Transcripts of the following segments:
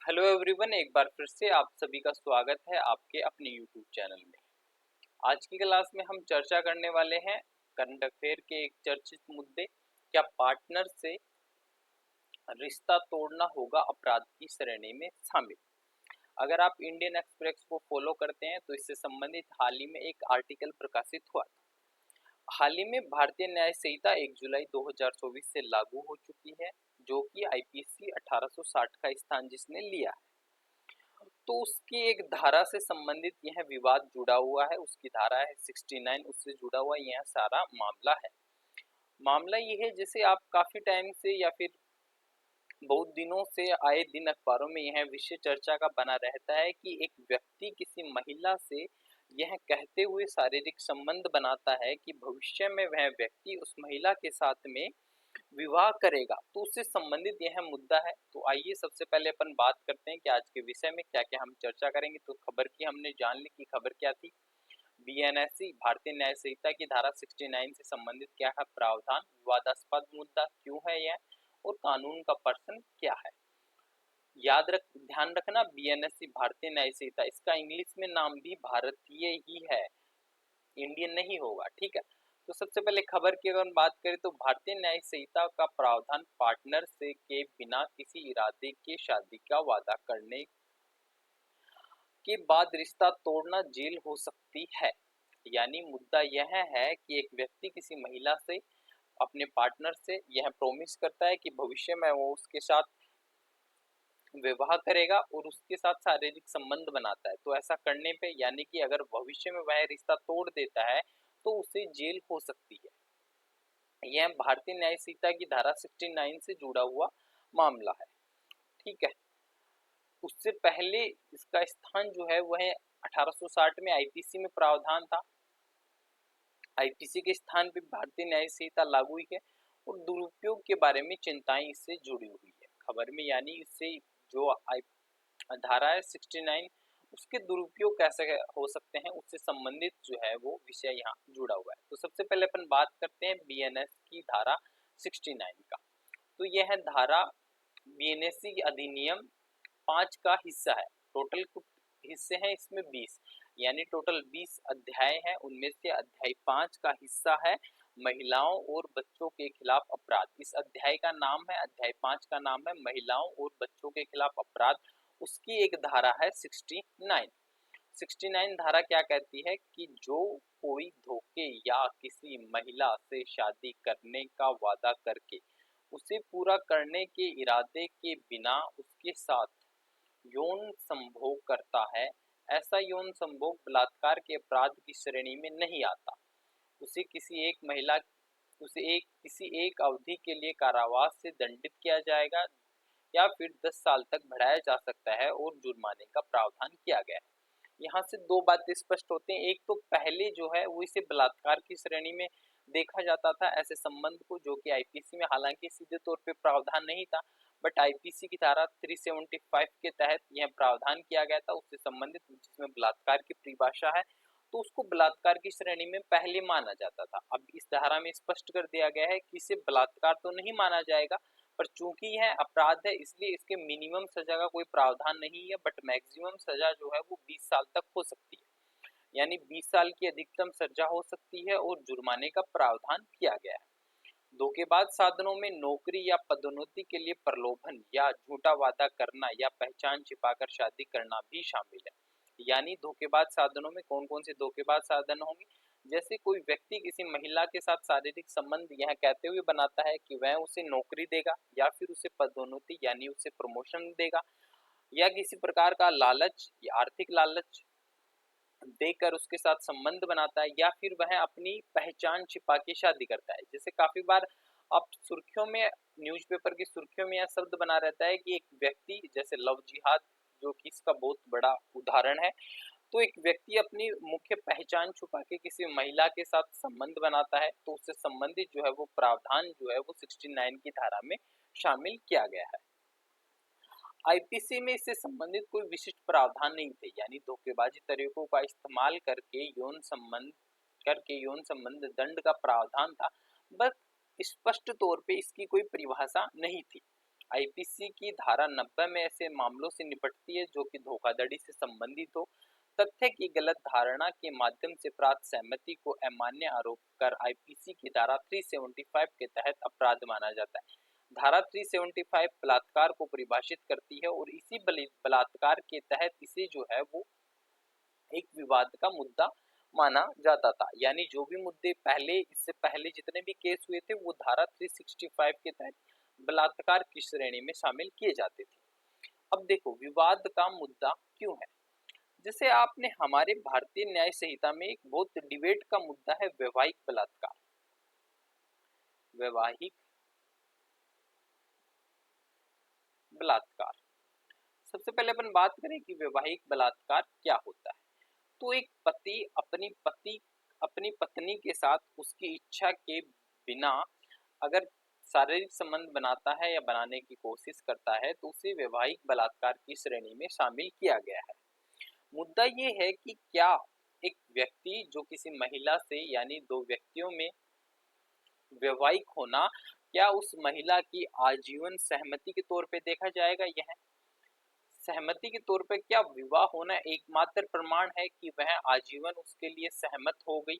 Hello everyone, एक बार फिर से आप सभी का स्वागत है आपके अपने यूट्यूब चैनल में। आज की क्लास में हम चर्चा करने वाले हैं करंट अफेयर के एक चर्चित मुद्दे, क्या पार्टनर से रिश्ता तोड़ना होगा अपराध की श्रेणी में शामिल। अगर आप इंडियन एक्सप्रेस को फॉलो करते हैं तो इससे संबंधित हाल ही में एक आर्टिकल प्रकाशित हुआ था। हाल ही में भारतीय न्याय संहिता 1 जुलाई 2024 से लागू हो चुकी है, जो कि आईपीसी 1860 का स्थान जिसने लिया है। तो उसकी एक धारा से संबंधित यह विवाद जुड़ा हुआ है, उसकी धारा है 69, उससे जुड़ा हुआ यह सारा मामला है। मामला ये है, जैसे आप काफी टाइम से या फिर बहुत दिनों से आए दिन अखबारों में यह विषय चर्चा का बना रहता है कि एक व्यक्ति किसी महिला से यह कहते हुए शारीरिक संबंध बनाता है कि भविष्य में वह व्यक्ति उस महिला के साथ में विवाह करेगा, तो उससे संबंधित यह मुद्दा है। तो आइए सबसे पहले अपन बात करते हैं कि आज के विषय में क्या क्या हम चर्चा करेंगे। तो खबर की हमने जान ली कि खबर क्या थी। बीएनएससी भारतीय न्याय संहिता की धारा 69 से संबंधित क्या है प्रावधान, विवादास्पद मुद्दा क्यों है यह, और कानून का पर्सन क्या है। ध्यान रखना, बीएनएससी भारतीय न्याय संहिता, इसका इंग्लिश में नाम भी भारतीय ही है, इंडियन नहीं होगा, ठीक है। तो सबसे पहले खबर की अगर बात करें तो भारतीय न्याय संहिता का प्रावधान पार्टनर से के बिना किसी इरादे के शादी का वादा करने के बाद रिश्ता तोड़ना जेल हो सकती है। यानी मुद्दा यह है कि एक व्यक्ति किसी महिला से, अपने पार्टनर से यह प्रॉमिस करता है कि भविष्य में वो उसके साथ विवाह करेगा और उसके साथ शारीरिक संबंध बनाता है। तो ऐसा करने पे यानी कि अगर भविष्य में वह रिश्ता तोड़ देता है तो उसे जेल हो सकती है। यह भारतीय न्याय संहिता की धारा 69 से जुड़ा हुआ मामला है, ठीक है। उससे पहले इसका स्थान जो है वह 1860 में आईपीसी में प्रावधान था। आईपीसी के स्थान पे भारतीय न्याय संहिता लागू हुई है और दुरुपयोग के बारे में चिंताएं इससे जुड़ी हुई है खबर में। यानी इससे जो धारा है 69, उसके दुरुपयोग कैसे हो सकते हैं, उससे संबंधित जो है वो विषय यहाँ जुड़ा हुआ है। तो सबसे पहले अपन बात करते हैं बीएनएस की धारा 69 का। तो यह धारा बीएनएससी अधिनियम 5 का हिस्सा है। टोटल हिस्से हैं इसमें 20, यानी टोटल 20 अध्याय हैं। उनमें से अध्याय 5 का हिस्सा है महिलाओं और बच्चों के खिलाफ अपराध। इस अध्याय का नाम है, अध्याय 5 का नाम है महिलाओं और बच्चों के खिलाफ अपराध। उसकी एक धारा है 69। 69 धारा क्या कहती है कि जो कोई धोखे या किसी महिला से शादी करने का वादा करके उसे पूरा करने के इरादे के बिना उसके साथ यौन संभोग करता है, ऐसा यौन संभोग बलात्कार के अपराध की श्रेणी में नहीं आता। उसे किसी एक अवधि के लिए कारावास से दंडित किया जाएगा या फिर 10 साल तक बढ़ाया जा सकता है और जुर्माने का प्रावधान किया गया है। यहाँ से दो बातें स्पष्ट होते हैं। एक तो पहले जो है वो इसे बलात्कार की श्रेणी में देखा जाता था ऐसे संबंध को, जो कि आईपीसी में हालांकि सीधे तौर पे प्रावधान नहीं था, बट आईपीसी की धारा 375 के तहत यह प्रावधान किया गया था उससे संबंधित, जिसमें बलात्कार की परिभाषा है, तो उसको बलात्कार की श्रेणी में पहले माना जाता था। अब इस धारा में स्पष्ट कर दिया गया है कि इसे बलात्कार तो नहीं माना जाएगा, पर चूंकि यह अपराध है इसलिए इसके मिनिमम सजा का कोई प्रावधान नहीं है, बट मैक्सिमम सजा जो है वो 20 साल तक हो सकती है। यानी 20 साल की अधिकतम सजा हो सकती है और जुर्माने का प्रावधान किया गया है। धोखेबाज साधनों में नौकरी या पदोन्नति के लिए प्रलोभन या झूठा वादा करना या पहचान छिपाकर शादी करना भी शामिल है। यानी धोखेबाज साधनों में कौन कौन से धोखेबाज साधन होंगे, जैसे कोई व्यक्ति किसी महिला के साथ शारीरिक संबंध यह कहते हुए बनाता है कि वह उसे नौकरी देगा या फिर उसे पदोन्नति यानी उसे प्रमोशन देगा, या किसी प्रकार का लालच या आर्थिक लालच देकर उसके साथ संबंध बनाता है, या फिर वह अपनी पहचान छिपा के शादी करता है। जैसे काफी बार आप सुर्खियों में, न्यूज़पेपर की सुर्खियों में यह शब्द बना रहता है कि एक व्यक्ति, जैसे लव जिहाद जो कि इसका बहुत बड़ा उदाहरण है, तो एक व्यक्ति अपनी मुख्य पहचान छुपा के किसी महिला के साथ संबंध बनाता है, तो उससे संबंधित जो है वो प्रावधान जो है वो 69 की धारा में शामिल किया गया है। आईपीसी में इससे संबंधित कोई विशिष्ट प्रावधान नहीं थे, यानी धोखेबाजी तरीकों का इस्तेमाल करके यौन संबंध दंड का प्रावधान था, बस स्पष्ट तौर पे इसकी कोई परिभाषा नहीं थी। आईपीसी की धारा 90 में ऐसे मामलों से निपटती है जो कि धोखाधड़ी से संबंधित हो। तथ्य की गलत धारणा के माध्यम से प्राप्त सहमति को अमान्य आरोप कर आईपीसी की धारा 375 के तहत अपराध माना जाता है। धारा 375 बलात्कार को परिभाषित करती है और इसी बलात्कार के तहत इसे जो है वो एक विवाद का मुद्दा माना जाता था। यानी जो भी मुद्दे इससे पहले जितने भी केस हुए थे वो धारा 365 के तहत बलात्कार की श्रेणी में शामिल किए जाते थे। अब देखो विवाद का मुद्दा क्यों है। जैसे आपने हमारे भारतीय न्याय संहिता में एक बहुत डिबेट का मुद्दा है वैवाहिक बलात्कार। वैवाहिक बलात्कार, सबसे पहले अपन बात करें कि वैवाहिक बलात्कार क्या होता है। तो एक पति अपनी पत्नी के साथ उसकी इच्छा के बिना अगर शारीरिक संबंध बनाता है या बनाने की कोशिश करता है तो उसे वैवाहिक बलात्कार की श्रेणी में शामिल किया गया है। मुद्दा ये है कि क्या एक व्यक्ति जो किसी महिला से यानी दो व्यक्तियों में वैवाहिक होना, क्या उस महिला की आजीवन सहमति के तौर पे देखा जाएगा। यह सहमति के तौर पर क्या विवाह होना एकमात्र प्रमाण है कि वह आजीवन उसके लिए सहमत हो गई।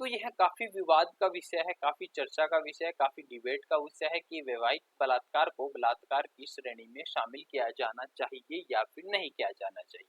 तो यह काफी विवाद का विषय है, काफी चर्चा का विषय है, काफी डिबेट का विषय है कि वैवाहिक बलात्कार को बलात्कार की श्रेणी में शामिल किया जाना चाहिए या फिर नहीं किया जाना चाहिए।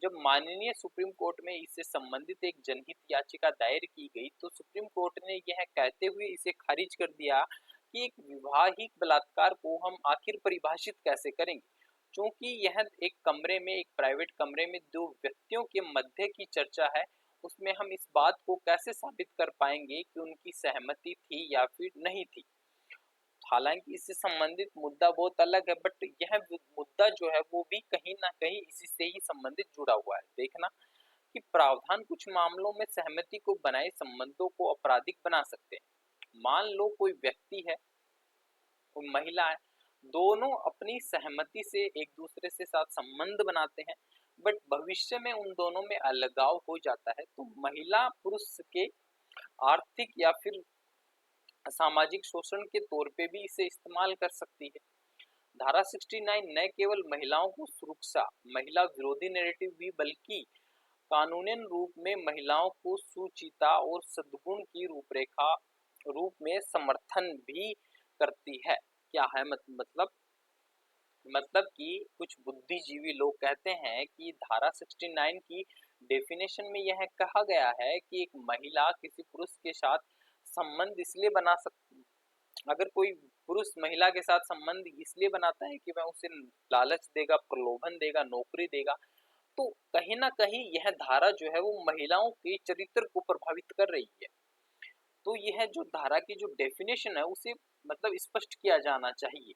जब माननीय सुप्रीम कोर्ट में इससे संबंधित एक जनहित याचिका दायर की गई तो सुप्रीम कोर्ट ने यह कहते हुए इसे खारिज कर दिया कि एक विवाहिक बलात्कार को हम आखिर परिभाषित कैसे करेंगे, क्योंकि यह एक कमरे में, एक प्राइवेट कमरे में दो व्यक्तियों के मध्य की चर्चा है, उसमें हम इस बात को कैसे साबित कर पाएंगे कि उनकी सहमति थी या फिर नहीं थी। हालांकि इससे संबंधित मुद्दा बहुत अलग है, बट यह मुद्दा जो है वो भी कहीं ना कहीं इसी से ही संबंधित जुड़ा हुआ है। देखना कि प्रावधान कुछ मामलों में सहमति को बनाए संबंधों को आपराधिक बना सकते हैं। मान लो कोई व्यक्ति है, कोई महिला है, दोनों अपनी सहमति से एक दूसरे से साथ संबंध बनाते हैं, बट भविष्य में उन दोनों में अलगाव हो जाता है तो महिला पुरुष के आर्थिक या फिर सामाजिक शोषण के तौर पे भी इसे इस्तेमाल कर सकती है। धारा 69 न केवल महिलाओं को सुरक्षा, महिला विरोधी नैरेटिव भी, बल्कि कानूनन रूप में महिलाओं को सुचिता और सद्गुण की रूप में समर्थन भी करती है। क्या है मतलब कि कुछ बुद्धिजीवी लोग कहते हैं कि धारा 69 की डेफिनेशन में यह कहा गया है कि एक महिला किसी पुरुष के साथ संबंध इसलिए बना सकती, अगर कोई पुरुष महिला के साथ संबंध इसलिए बनाता है कि वह उसे लालच देगा, प्रलोभन देगा, नौकरी देगा, तो कहीं ना कहीं यह धारा जो है वो महिलाओं के चरित्र को प्रभावित कर रही है। तो यह जो धारा की जो डेफिनेशन है उसे मतलब स्पष्ट किया जाना चाहिए।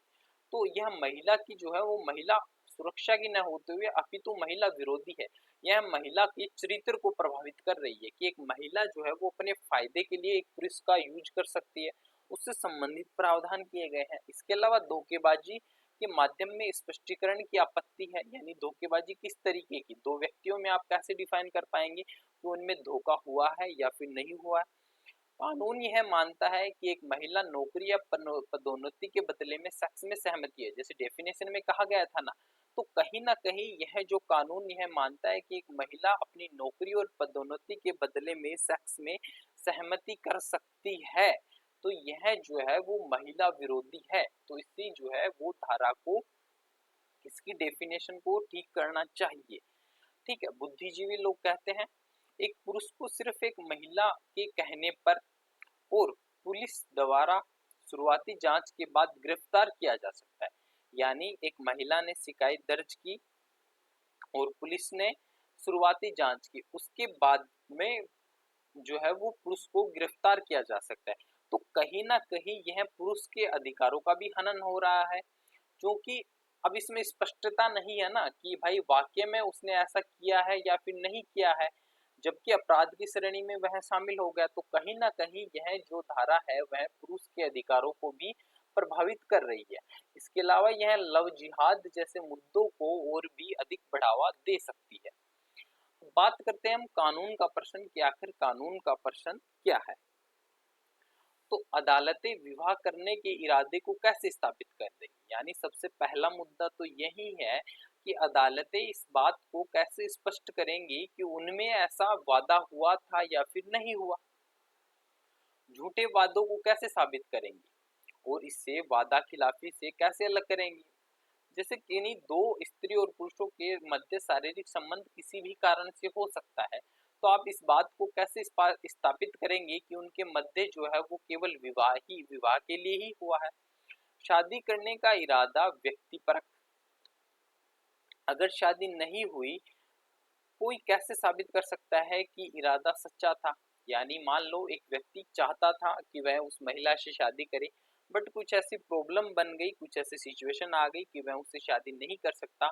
तो यह महिला की जो है वो महिला सुरक्षा की न होते हुए अपितु महिला विरोधी है। यह महिला के चरित्र को प्रभावित कर रही है कि एक महिला जो है वो अपने फायदे के लिए एक पुरुष का यूज कर सकती है, उससे संबंधित प्रावधान किए गए हैं। इसके अलावा धोखेबाजी के माध्यम में स्पष्टीकरण की आपत्ति है, यानी धोखेबाजी किस तरीके की, दो व्यक्तियों में आप कैसे डिफाइन कर पाएंगे कि उनमें धोखा हुआ है या फिर नहीं हुआ है। कानून यह मानता है कि एक महिला नौकरी या पदोन्नति के बदले में सेक्स में सहमति है, जैसे डेफिनेशन में कहा गया था ना, तो कहीं ना कहीं यह जो कानून यह मानता है कि एक महिला अपनी नौकरी और पदोन्नति के बदले में सेक्स में सहमति कर सकती है, तो यह जो है वो महिला विरोधी है। तो इससे जो है वो धारा को, इसकी डेफिनेशन को ठीक करना चाहिए। ठीक है, बुद्धिजीवी लोग कहते हैं एक पुरुष को सिर्फ एक महिला के कहने पर और पुलिस द्वारा शुरुआती जांच के बाद गिरफ्तार किया जा सकता है। यानी एक महिला ने शिकायत दर्ज की और पुलिस ने शुरुआती जांच की, उसके बाद में जो है वो पुरुष को गिरफ्तार किया जा सकता है। तो कहीं ना कहीं यह पुरुष के अधिकारों का भी हनन हो रहा है, क्योंकि अब इसमें स्पष्टता नहीं है ना कि भाई वाकई में उसने ऐसा किया है या फिर नहीं किया है, जबकि अपराध की श्रेणी में वह शामिल हो गया। तो कहीं ना कहीं यह जो धारा है वह पुरुष के अधिकारों को भी प्रभावित कर रही है। इसके अलावा यह लव जिहाद जैसे मुद्दों को और भी अधिक बढ़ावा दे सकती है। बात करते हैं हम कानून का प्रश्न कि आखिर कानून का प्रश्न क्या है। तो अदालतें विवाह करने के इरादे को कैसे स्थापित कर देंगी? यानी सबसे पहला मुद्दा तो यही है कि अदालतें इस बात को कैसे स्पष्ट करेंगी कि उनमें ऐसा वादा हुआ था या फिर नहीं हुआ। झूठे वादों को कैसे साबित करेंगी और इससे वादा खिलाफी से कैसे अलग करेंगी। जैसे किन्हीं दो स्त्री और पुरुषों के मध्य शारीरिक संबंध किसी भी कारण से हो सकता है, तो आप इस बात को कैसे स्थापित करेंगे कि उनके मध्य जो है वो केवल विवाह के लिए ही हुआ है। शादी करने का इरादा व्यक्तिपरक, अगर शादी नहीं हुई, कोई कैसे साबित कर सकता है कि इरादा सच्चा था। यानी मान लो एक व्यक्ति चाहता था कि वह उस महिला से शादी करे, बट कुछ ऐसी प्रॉब्लम बन गई, कुछ ऐसी सिचुएशन आ गई कि वह उससे शादी नहीं कर सकता।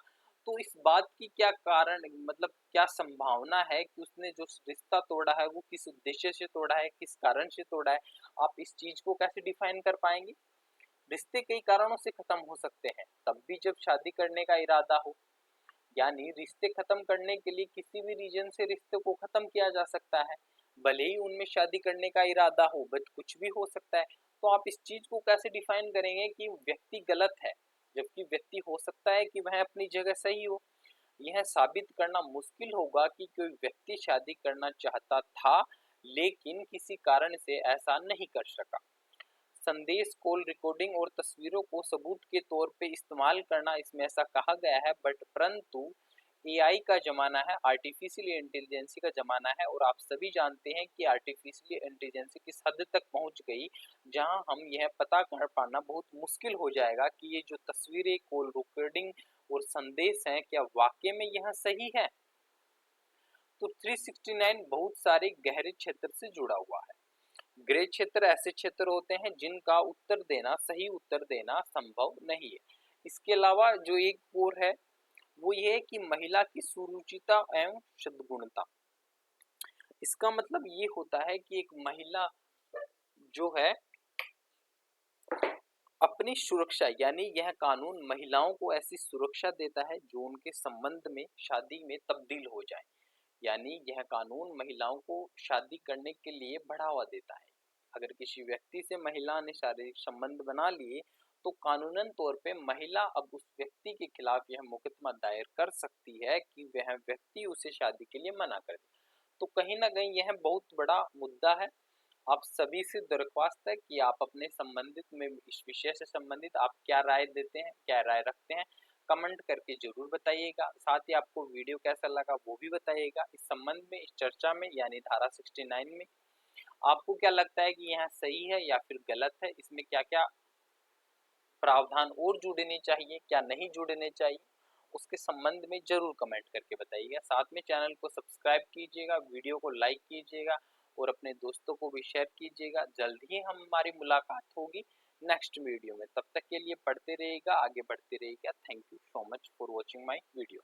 तो इस बात की क्या कारण, मतलब क्या संभावना है कि उसने जो रिश्ता तोड़ा है वो किस उद्देश्य से तोड़ा है, किस कारण से तोड़ा है। आप इस चीज को कैसे डिफाइन कर पाएंगे। रिश्ते कई कारणों से खत्म हो सकते हैं, तब भी जब शादी करने का इरादा हो। यानी रिश्ते खत्म करने के लिए किसी भी रीजन से रिश्ते को खत्म किया जा सकता है, भले ही उनमें शादी करने का इरादा हो, बट कुछ भी हो सकता है। तो आप इस चीज को कैसे डिफाइन करेंगे कि व्यक्ति गलत है, जबकि व्यक्ति हो सकता है कि वह अपनी जगह सही हो। यह साबित करना मुश्किल होगा कि कोई व्यक्ति शादी करना चाहता था लेकिन किसी कारण से ऐसा नहीं कर सका। संदेश, कॉल रिकॉर्डिंग और तस्वीरों को सबूत के तौर पे इस्तेमाल करना, इसमें ऐसा कहा गया है, बट परंतु एआई का ज़माना है, आर्टिफिशियल इंटेलिजेंसी का ज़माना है, और आप सभी जानते हैं कि आर्टिफिशियल इंटेलिजेंसी किस हद तक पहुंच गई, जहां हम यह पता कर पाना बहुत मुश्किल हो जाएगा कि ये जो तस्वीरें, कॉल रिकॉर्डिंग और संदेश हैं, क्या वाकई में यह सही है। तो 369 बहुत सारे गहरे क्षेत्र से जुड़ा हुआ है। ग्रे क्षेत्र ऐसे क्षेत्र होते हैं जिनका उत्तर देना, सही उत्तर देना संभव नहीं है। इसके अलावा जो एक और है वो ये है कि महिला की सुरुचिता एवं सद्गुणता। इसका मतलब ये होता है कि एक महिला जो है अपनी सुरक्षा, यानी यह कानून महिलाओं को ऐसी सुरक्षा देता है जो उनके संबंध में, शादी में तब्दील हो जाए। यानी यह कानून महिलाओं को शादी करने के लिए बढ़ावा देता है। अगर किसी व्यक्ति से महिला ने शारीरिक संबंध बना लिए तो कानूनन तौर पे महिला अब उस व्यक्ति के खिलाफ यह मुकदमा दायर कर सकती है कि वह व्यक्ति उसे शादी के लिए मना कर दे। तो कहीं ना कहीं यह बहुत बड़ा मुद्दा है। आप सभी से दरख्वास्त है कि आप अपने संबंधित में इस विषय से संबंधित आप क्या राय देते हैं, क्या राय रखते हैं, कमेंट करके जरूर बताइएगा। साथ ही आपको वीडियो कैसा लगा वो भी बताइएगा। इस संबंध में, इस चर्चा में, यानी धारा 69 में आपको क्या लगता है कि यह सही है या फिर गलत है, इसमें क्या क्या प्रावधान और जुड़ने चाहिए, क्या नहीं जुड़ने चाहिए, उसके संबंध में जरूर कमेंट करके बताइएगा। साथ में चैनल को सब्सक्राइब कीजिएगा, वीडियो को लाइक कीजिएगा और अपने दोस्तों को भी शेयर कीजिएगा। जल्द ही हमारी मुलाकात होगी नेक्स्ट वीडियो में। तब तक के लिए पढ़ते रहिएगा, आगे बढ़ते रहिएगा। Thank you so much for watching my video.